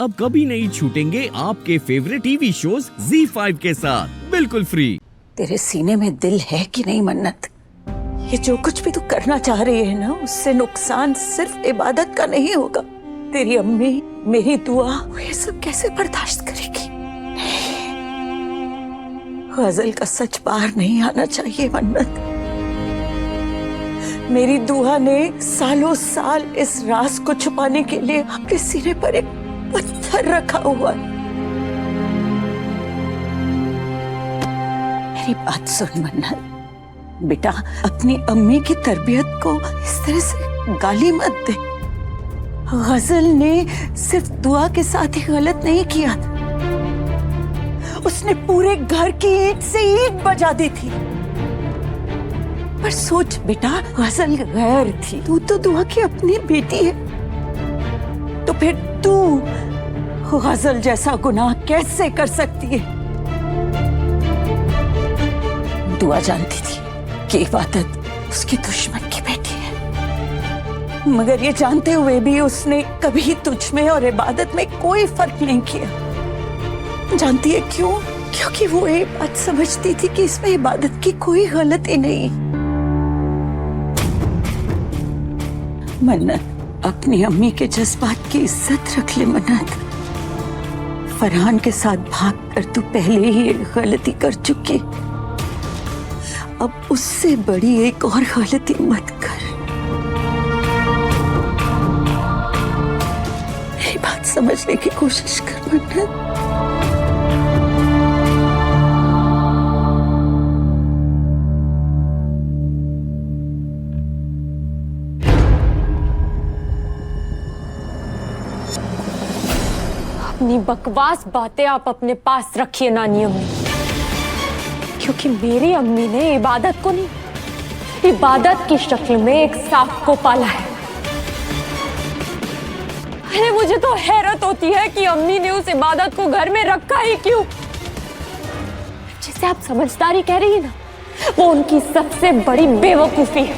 अब कभी नहीं छूटेंगे आपके फेवरेट टीवी शोज ZEE5 के साथ बिल्कुल फ्री। तेरे सीने में दिल है कि नहीं मन्नत? ये जो कुछ भी तू करना चाह रही है ना, उससे नुकसान सिर्फ इबादत का नहीं होगा। तेरी अम्मी, मेरी दुआ, ये सब कैसे बर्दाश्त करेगी? गजल का सच बाहर नहीं आना चाहिए मन्नत। मेरी दुआ ने सालों साल इस राज को छुपाने के लिए अपने सीने पर एक पत्थर रखा हुआ है। मेरी बात सुन मन्नत, बेटा अपनी अम्मी की तरबियत को इस तरह से गाली मत दे। गजल ने सिर्फ दुआ के साथ ही गलत नहीं किया था, उसने पूरे घर की ईंट से ईंट बजा दी थी। पर सोच बेटा, गजल गैर थी, तू तो दुआ की अपनी बेटी है, तो फिर तू गजल जैसा गुनाह कैसे कर सकती है? दुआ जानती थी कि इबादत उसकी दुश्मन की बेटी है, मगर ये जानते हुए भी उसने कभी तुझ में और इबादत में कोई फर्क नहीं किया। जानती है क्यों? क्योंकि वो ये बात समझती थी कि इसमें इबादत की कोई गलती नहीं। मन्नत, अपनी अम्मी के जज्बात की इज्जत रख ले मन्नत। फरहान के साथ भागकर तू पहले ही एक गलती कर चुकी, अब उससे बड़ी एक और गलती मत कर। मेरी बात समझने की कोशिश कर मन्नत। अपनी बकवास बातें आप अपने पास रखिए नानी अम्मी, क्योंकि मेरी अम्मी ने इबादत को नहीं, इबादत की शक्ल में एक सांप को पाला है। अरे मुझे तो हैरत होती है कि अम्मी ने उस इबादत को घर में रखा ही क्यों? जिसे आप समझदारी कह रही है ना, वो उनकी सबसे बड़ी बेवकूफी है।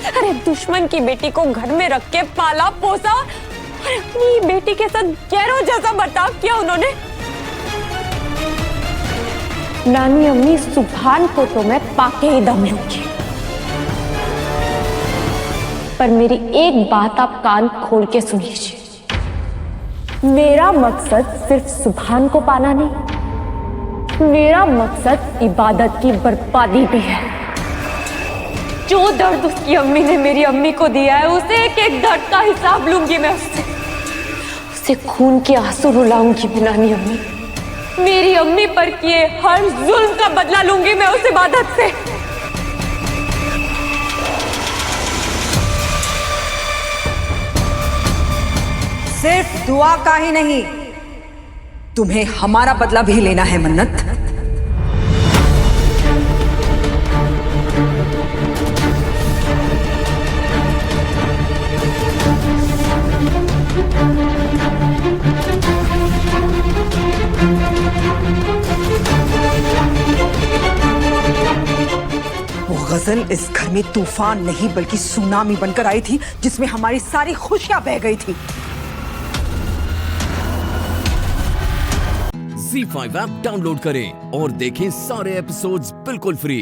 अरे दुश्मन की बेटी को घर में रख के पाला पोसा और अपनी बेटी के साथ गैरों जैसा बर्ताव किया उन्होंने। नानी अम्मी, सुभान को तो मैं पाके ही दम लूंगी, पर मेरी एक बात आप कान खोल के सुन लीजिए। मेरा मकसद सिर्फ सुभान को पाना नहीं, मेरा मकसद इबादत की बर्बादी भी है। जो दर्द उसकी अम्मी ने मेरी अम्मी को दिया है, उसे एक एक दर्द का हिसाब लूंगी मैं उससे खून के आंसू रुलाऊंगी मैं नानी अम्मी। मेरी अम्मी पर किए हर जुल्म का बदला लूंगी मैं उस इबादत से। सिर्फ दुआ का ही नहीं, तुम्हें हमारा बदला भी लेना है मन्नत। गजल इस घर में तूफान नहीं बल्कि सुनामी बनकर आई थी, जिसमें हमारी सारी खुशियां बह गई थी। ZEE5 ऐप डाउनलोड करें और देखें सारे एपिसोड्स बिल्कुल फ्री।